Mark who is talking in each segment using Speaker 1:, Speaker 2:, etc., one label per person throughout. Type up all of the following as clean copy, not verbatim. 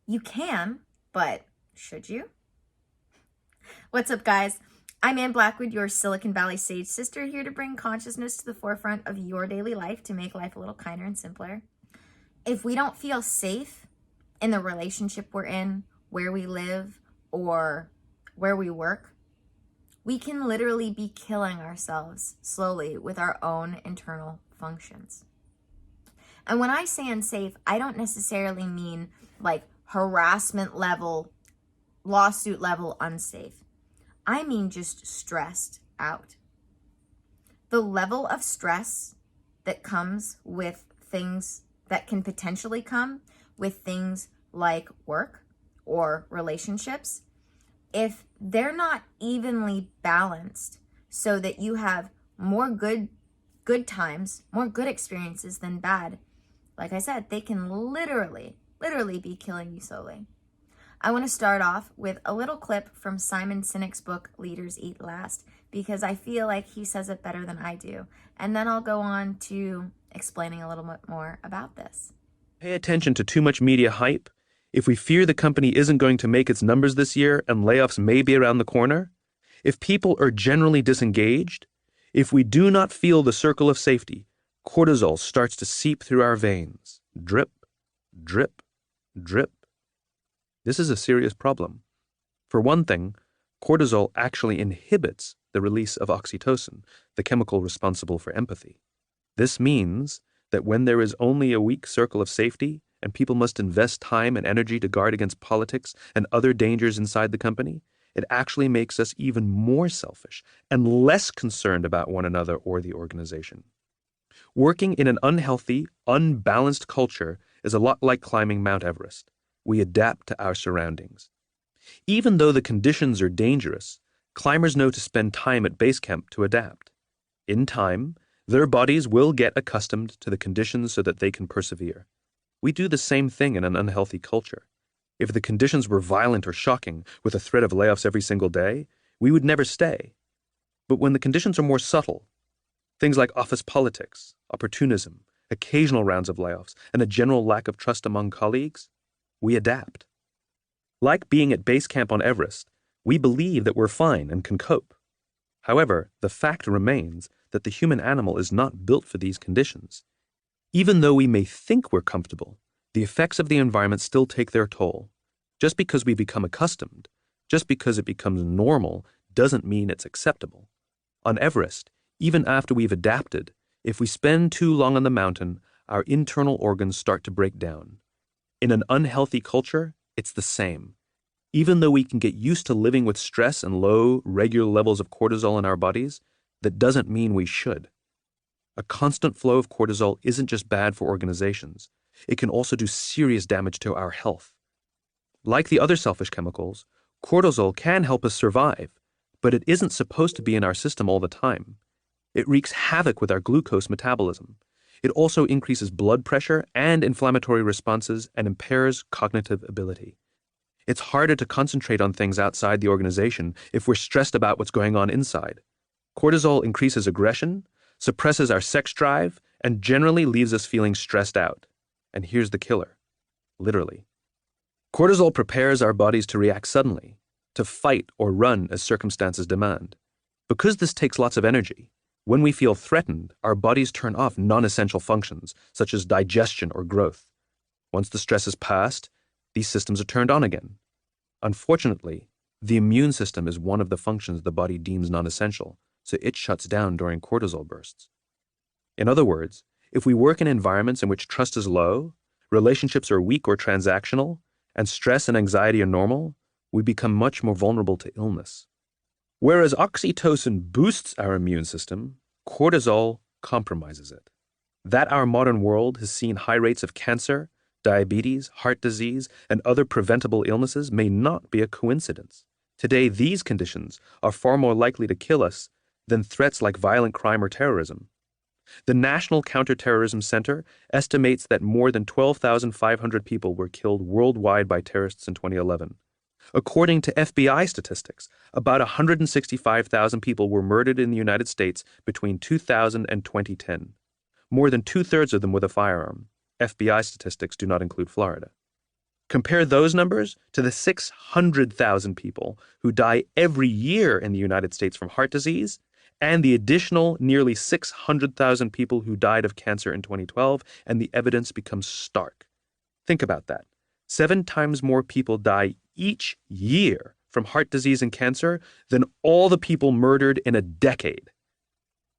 Speaker 1: You can, but should you? What's up, guys? I'm Ann Blackwood, your Silicon Valley Sage sister, here to bring consciousness to the forefront of your daily life to make life a little kinder and simpler. If we don't feel safe in the relationship we're in, where we live, or where we work, we can literally be killing ourselves slowly with our own internal functions. And when I say unsafe, I don't necessarily mean like harassment level, lawsuit level unsafe. I mean just stressed out. The level of stress that comes with things that can potentially come with things like work or relationships, if they're not evenly balanced so that you have more good times, more good experiences than bad, like I said, they can literally be killing you slowly. I want to start off with a little clip from Simon Sinek's book, Leaders Eat Last, because I feel like he says it better than I do. And then I'll go on to explaining a little bit more about this.
Speaker 2: Pay attention to too much media hype. If we fear the company isn't going to make its numbers this year and layoffs may be around the corner, if people are generally disengaged, if we do not feel the circle of safety, cortisol starts to seep through our veins. Drip, drip, drip. This is a serious problem. For one thing, cortisol actually inhibits the release of oxytocin, the chemical responsible for empathy. This means that when there is only a weak circle of safety and people must invest time and energy to guard against politics and other dangers inside the company, it actually makes us even more selfish and less concerned about one another or the organization. Working in an unhealthy, unbalanced culture is a lot like climbing Mount Everest. We adapt to our surroundings. Even though the conditions are dangerous, climbers know to spend time at base camp to adapt. In time, their bodies will get accustomed to the conditions so that they can persevere. We do the same thing in an unhealthy culture. If the conditions were violent or shocking, with a threat of layoffs every single day, we would never stay. But when the conditions are more subtle, things like office politics, opportunism, occasional rounds of layoffs, and a general lack of trust among colleagues, we adapt. Like being at base camp on Everest, we believe that we're fine and can cope. However, the fact remains that the human animal is not built for these conditions. Even though we may think we're comfortable, the effects of the environment still take their toll. Just because we become accustomed, just because it becomes normal, doesn't mean it's acceptable. On Everest, even after we've adapted, if we spend too long on the mountain, our internal organs start to break down. In an unhealthy culture, it's the same. Even though we can get used to living with stress and low, regular levels of cortisol in our bodies, that doesn't mean we should. A constant flow of cortisol isn't just bad for organizations. It can also do serious damage to our health. Like the other selfish chemicals, cortisol can help us survive, but it isn't supposed to be in our system all the time. It wreaks havoc with our glucose metabolism. It also increases blood pressure and inflammatory responses and impairs cognitive ability. It's harder to concentrate on things outside the organization if we're stressed about what's going on inside. Cortisol increases aggression, suppresses our sex drive, and generally leaves us feeling stressed out. And here's the killer. Literally. Cortisol prepares our bodies to react suddenly, to fight or run as circumstances demand. Because this takes lots of energy, when we feel threatened, our bodies turn off non-essential functions, such as digestion or growth. Once the stress is passed, these systems are turned on again. Unfortunately, the immune system is one of the functions the body deems non-essential, so it shuts down during cortisol bursts. In other words, if we work in environments in which trust is low, relationships are weak or transactional, and stress and anxiety are normal, we become much more vulnerable to illness. Whereas oxytocin boosts our immune system, cortisol compromises it. That our modern world has seen high rates of cancer, diabetes, heart disease, and other preventable illnesses may not be a coincidence. Today, these conditions are far more likely to kill us than threats like violent crime or terrorism. The National Counterterrorism Center estimates that more than 12,500 people were killed worldwide by terrorists in 2011. According to FBI statistics, about 165,000 people were murdered in the United States between 2000 and 2010. More than two-thirds of them with a firearm. FBI statistics do not include Florida. Compare those numbers to the 600,000 people who die every year in the United States from heart disease, and the additional nearly 600,000 people who died of cancer in 2012, and the evidence becomes stark. Think about that. 7 times more people die each year from heart disease and cancer than all the people murdered in a decade.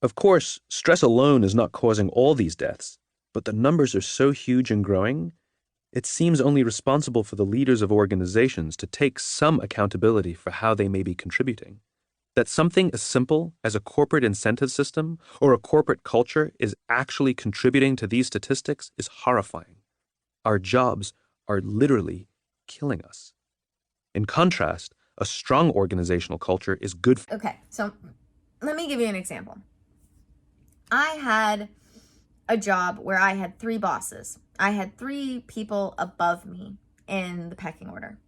Speaker 2: Of course, stress alone is not causing all these deaths, but the numbers are so huge and growing, it seems only responsible for the leaders of organizations to take some accountability for how they may be contributing. That something as simple as a corporate incentive system or a corporate culture is actually contributing to these statistics is horrifying. Our jobs are literally killing us. In contrast, a strong organizational culture is good for—
Speaker 1: Okay, so let me give you an example. I had a job where I had 3 bosses. I had 3 people above me in the pecking order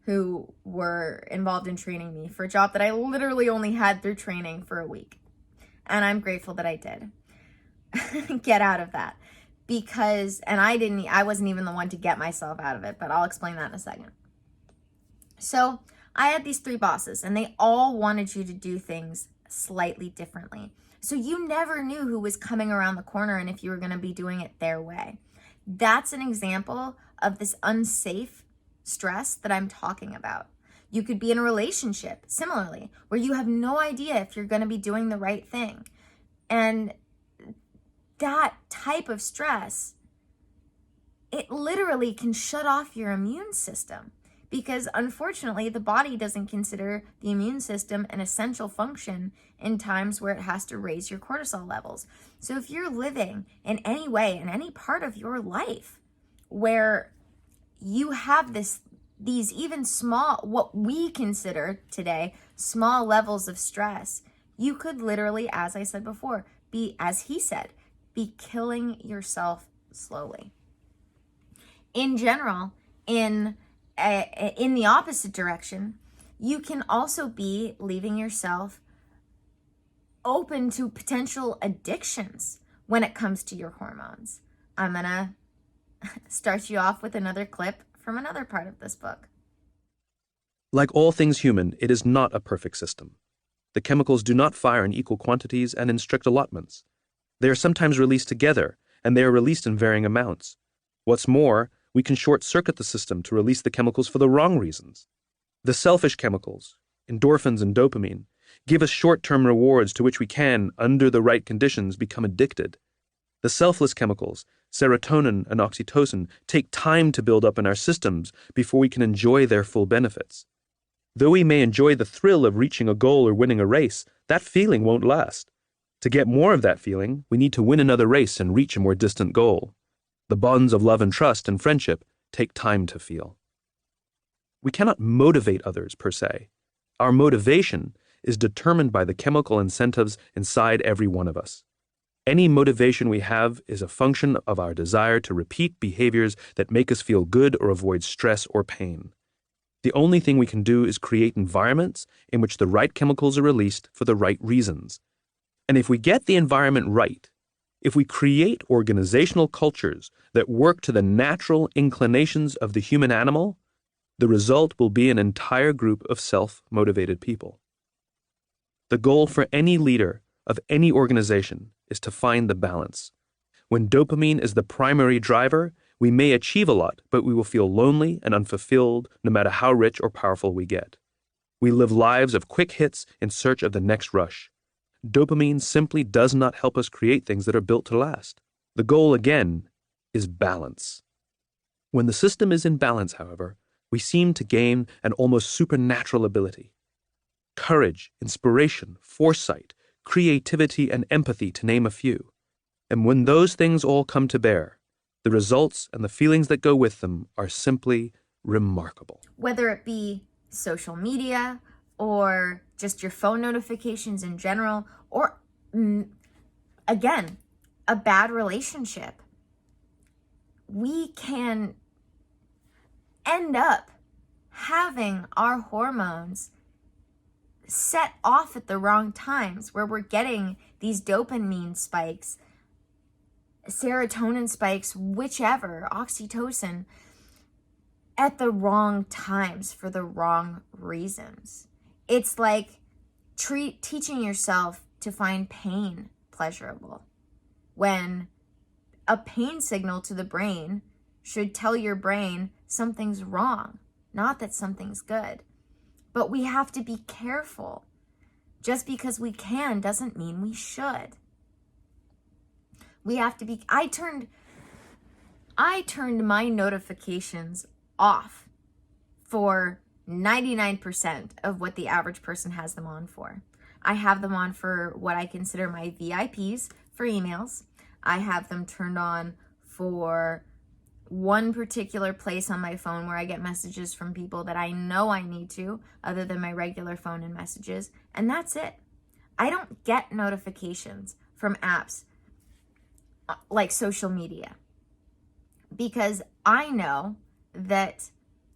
Speaker 1: who were involved in training me for a job that I literally only had through training for a week. And I'm grateful that I did get out of that because, and I wasn't even the one to get myself out of it, but I'll explain that in a second. So I had these 3 bosses and they all wanted you to do things slightly differently. So you never knew who was coming around the corner and if you were going to be doing it their way. That's an example of this unsafe stress that I'm talking about. You could be in a relationship, similarly, where you have no idea if you're going to be doing the right thing. And that type of stress, it literally can shut off your immune system. Because unfortunately, the body doesn't consider the immune system an essential function in times where it has to raise your cortisol levels. So if you're living in any way, in any part of your life, where you have these even small, what we consider today, small levels of stress, you could literally, as I said before, as he said, be killing yourself slowly. In general, in the opposite direction, you can also be leaving yourself open to potential addictions when it comes to your hormones. I'm going to start you off with another clip from another part of this book.
Speaker 2: Like all things human, it is not a perfect system. The chemicals do not fire in equal quantities and in strict allotments. They are sometimes released together, and they are released in varying amounts. What's more, we can short-circuit the system to release the chemicals for the wrong reasons. The selfish chemicals, endorphins and dopamine, give us short-term rewards to which we can, under the right conditions, become addicted. The selfless chemicals, serotonin and oxytocin, take time to build up in our systems before we can enjoy their full benefits. Though we may enjoy the thrill of reaching a goal or winning a race, that feeling won't last. To get more of that feeling, we need to win another race and reach a more distant goal. The bonds of love and trust and friendship take time to feel. We cannot motivate others per se. Our motivation is determined by the chemical incentives inside every one of us. Any motivation we have is a function of our desire to repeat behaviors that make us feel good or avoid stress or pain. The only thing we can do is create environments in which the right chemicals are released for the right reasons. And if we get the environment right, if we create organizational cultures that work to the natural inclinations of the human animal, the result will be an entire group of self-motivated people. The goal for any leader of any organization is to find the balance. When dopamine is the primary driver, we may achieve a lot, but we will feel lonely and unfulfilled no matter how rich or powerful we get. We live lives of quick hits in search of the next rush. Dopamine simply does not help us create things that are built to last. The goal, again, is balance. When the system is in balance, however, we seem to gain an almost supernatural ability. Courage, inspiration, foresight, creativity, and empathy, to name a few. And when those things all come to bear, the results and the feelings that go with them are simply remarkable.
Speaker 1: Whether it be social media or just your phone notifications in general, or again, a bad relationship, we can end up having our hormones set off at the wrong times, where we're getting these dopamine spikes, serotonin spikes, whichever, oxytocin, at the wrong times for the wrong reasons. It's like teaching yourself to find pain pleasurable, when a pain signal to the brain should tell your brain something's wrong, not that something's good. But we have to be careful. Just because we can doesn't mean we should. We have to be, I turned my notifications off for 99% of what the average person has them on for. I have them on for what I consider my VIPs for emails. I have them turned on for one particular place on my phone where I get messages from people that I know I need to, other than my regular phone and messages, and that's it. I don't get notifications from apps like social media, because I know that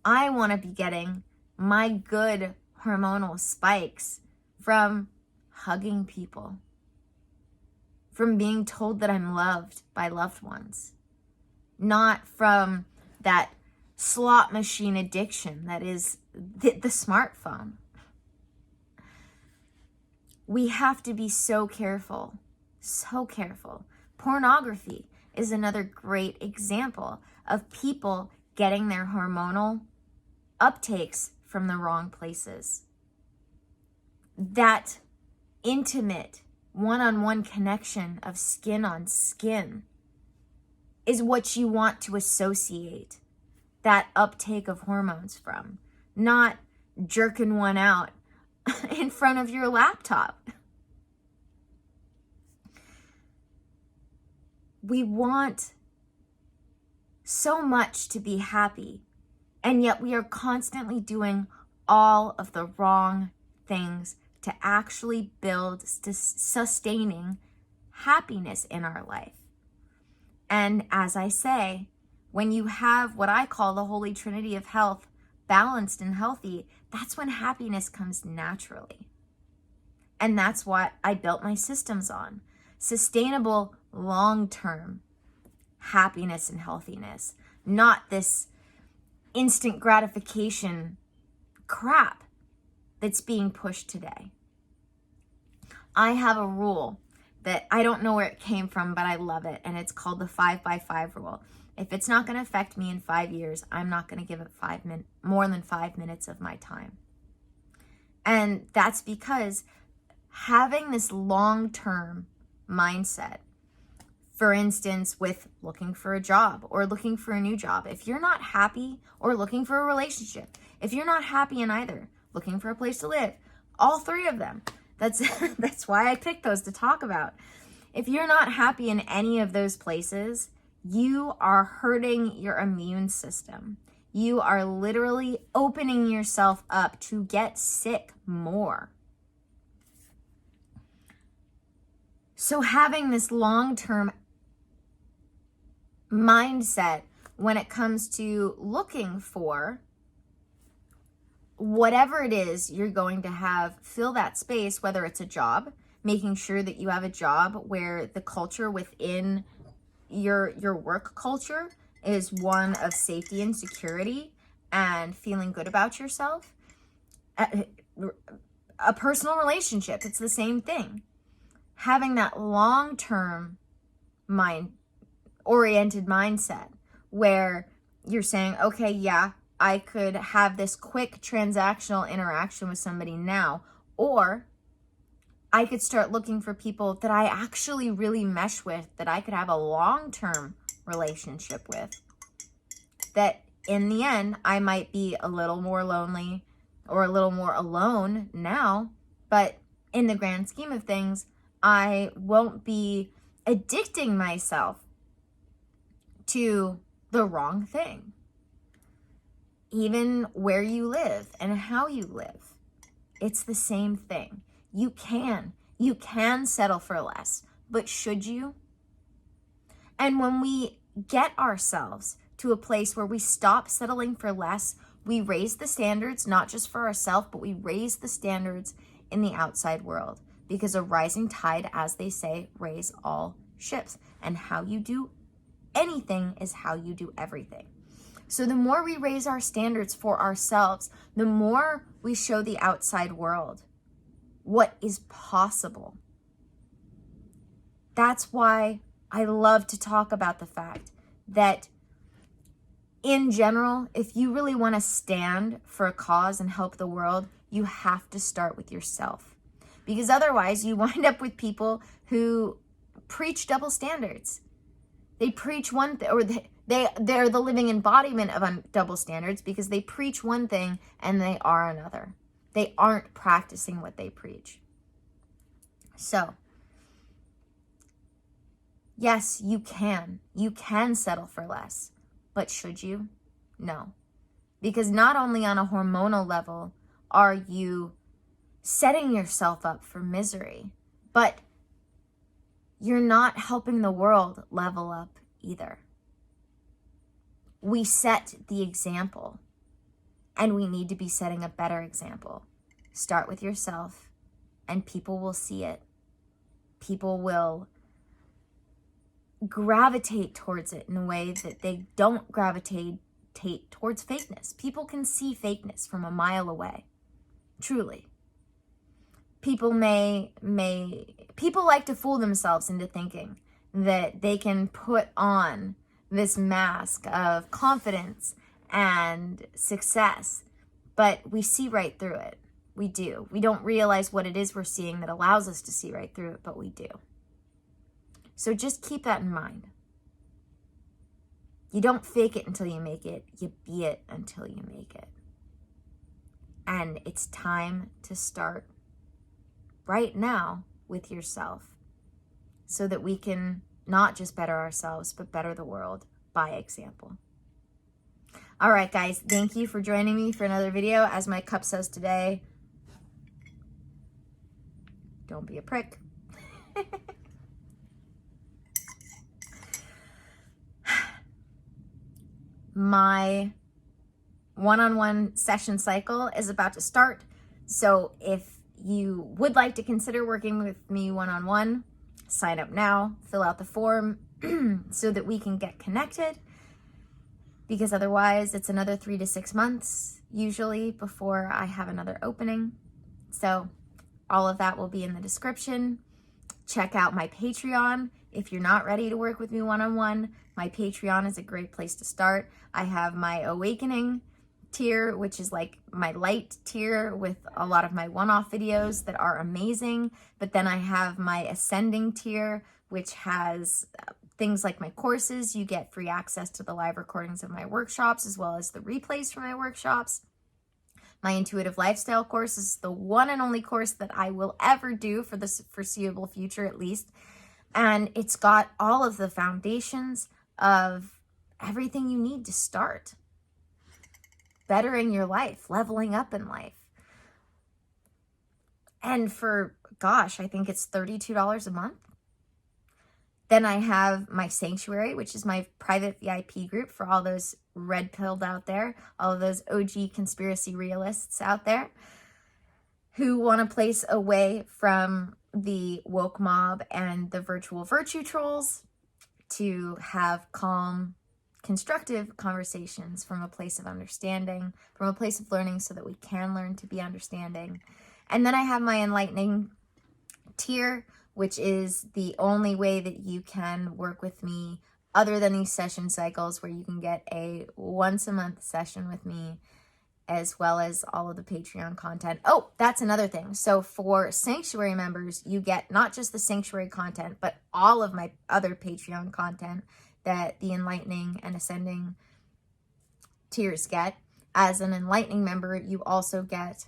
Speaker 1: I want to be getting my good hormonal spikes from hugging people, from being told that I'm loved by loved ones, not from that slot machine addiction that is the smartphone. We have to be so careful, so careful. Pornography is another great example of people getting their hormonal uptakes from the wrong places. That intimate one-on-one connection of skin on skin is what you want to associate that uptake of hormones from, not jerking one out in front of your laptop. We want so much to be happy, and yet we are constantly doing all of the wrong things to actually build sustaining happiness in our life. And as I say, when you have what I call the Holy Trinity of health balanced and healthy, that's when happiness comes naturally. And that's what I built my systems on. Sustainable, long-term happiness and healthiness, not this instant gratification crap that's being pushed today. I have a rule that I don't know where it came from, but I love it, and it's called the 5x5 rule. If it's not going to affect me in 5 years, I'm not going to give it more than 5 minutes of my time. And that's because having this long-term mindset, for instance, with looking for a job or looking for a new job, if you're not happy, or looking for a relationship, if you're not happy in either, looking for a place to live, all three of them, that's why I picked those to talk about. If you're not happy in any of those places, you are hurting your immune system. You are literally opening yourself up to get sick more. So having this long-term mindset when it comes to looking for whatever it is you're going to have fill that space, whether it's a job, making sure that you have a job where the culture within your work culture is one of safety and security and feeling good about yourself. A personal relationship, it's the same thing. Having that long-term oriented mindset where you're saying, okay, yeah, I could have this quick transactional interaction with somebody now, or I could start looking for people that I actually really mesh with, that I could have a long-term relationship with, that in the end, I might be a little more lonely or a little more alone now, but in the grand scheme of things, I won't be addicting myself to the wrong thing. Even where you live and how you live, it's the same thing. You can settle for less, but should you? And when we get ourselves to a place where we stop settling for less, we raise the standards, not just for ourselves, but we raise the standards in the outside world, because a rising tide, as they say, raise all ships. And how you do anything is how you do everything. So the more we raise our standards for ourselves, the more we show the outside world what is possible. That's why I love to talk about the fact that in general, if you really want to stand for a cause and help the world, you have to start with yourself. Because otherwise you wind up with people who preach double standards. They preach one thing, or they're the living embodiment of double standards because they preach one thing and they are another. They aren't practicing what they preach. So, yes, you can. You can settle for less. But should you? No. Because not only on a hormonal level are you setting yourself up for misery, but you're not helping the world level up either. We set the example, and we need to be setting a better example. Start with yourself, and people will see it. People will gravitate towards it in a way that they don't gravitate towards fakeness. People can see fakeness from a mile away. Truly. People like to fool themselves into thinking that they can put on this mask of confidence and success, but we see right through it. We do. We don't realize what it is we're seeing that allows us to see right through it, but we do. So just keep that in mind. You don't fake it until you make it. You be it until you make it. And it's time to start right now with yourself so that we can not just better ourselves, but better the world by example. All right, guys, thank you for joining me for another video. As my cup says today, don't be a prick. My one-on-one session cycle is about to start. So if you would like to consider working with me one-on-one, sign up now, fill out the form so that we can get connected, because otherwise it's another 3 to 6 months usually before I have another opening. So all of that will be in the description. Check out my Patreon. If you're not ready to work with me one-on-one, my Patreon is a great place to start. I have my Awakening tier, which is like my light tier with a lot of my one-off videos that are amazing. But then I have my Ascending tier, which has things like my courses. You get free access to the live recordings of my workshops as well as the replays from my workshops. My Intuitive Lifestyle course is the one and only course that I will ever do for the foreseeable future, at least. And it's got all of the foundations of everything you need to start bettering your life, leveling up in life. And for, gosh, I think it's $32 a month. Then I have my Sanctuary, which is my private VIP group for all those red-pilled out there, all of those OG conspiracy realists out there who want to place away from the woke mob and the virtual virtue trolls to have calm, constructive conversations from a place of understanding, from a place of learning so that we can learn to be understanding. And then I have my Enlightening tier, which is the only way that you can work with me other than these session cycles, where you can get a once-a-month session with me, as well as all of the Patreon content. Oh, that's another thing. So for Sanctuary members, you get not just the Sanctuary content, but all of my other Patreon content that the Enlightening and Ascending tiers get. As an Enlightening member, you also get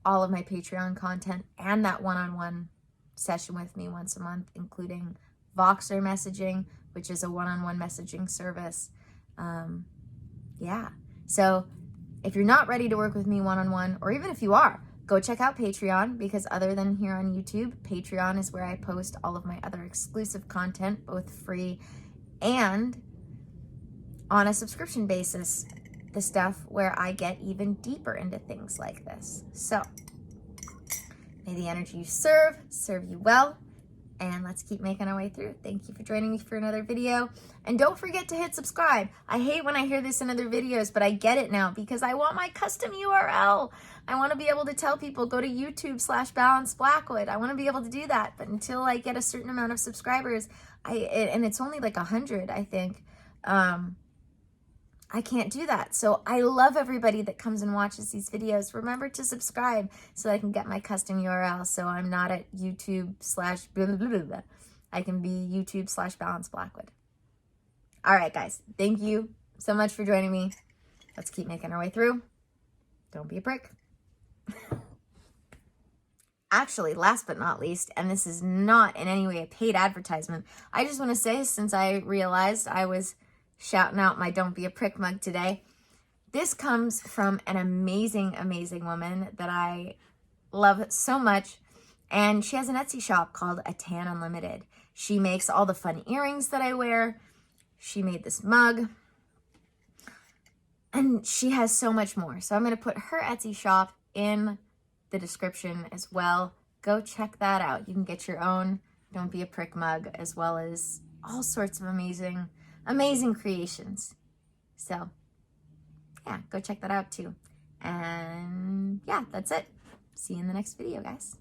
Speaker 1: all of my Patreon content and that one-on-one session with me once a month, including Voxer messaging, which is a one-on-one messaging service. Yeah. So if you're not ready to work with me one-on-one, or even if you are, go check out Patreon, because other than here on YouTube, Patreon is where I post all of my other exclusive content, both free and on a subscription basis, the stuff where I get even deeper into things like this. So may the energy you serve you well, And let's keep making our way through. Thank you for joining me for another video. And don't forget to hit subscribe. I hate when I hear this in other videos, but I get it now because I want my custom URL. I want to be able to tell people, go to YouTube/BalanceBlackwood. I want to be able to do that. But until I get a certain amount of subscribers, and it's only like 100, I think, I can't do that. So I love everybody that comes and watches these videos. Remember to subscribe so I can get my custom URL. So I'm not at YouTube/blah, blah, blah, blah. I can be YouTube/BalanceBlackwood. All right, guys. Thank you so much for joining me. Let's keep making our way through. Don't be a prick. Actually, last but not least, and this is not in any way a paid advertisement, I just want to say, since I realized I was shouting out my Don't Be a Prick mug today, this comes from an amazing, amazing woman that I love so much, and she has an Etsy shop called A Tan Unlimited. She makes all the fun earrings that I wear. She made this mug, and she has so much more. So I'm going to put her Etsy shop in the description as well. Go check that out. You can get your own Don't Be a Prick mug, as well as all sorts of amazing creations. So yeah, go check that out too. And yeah, that's it. See you in the next video, guys.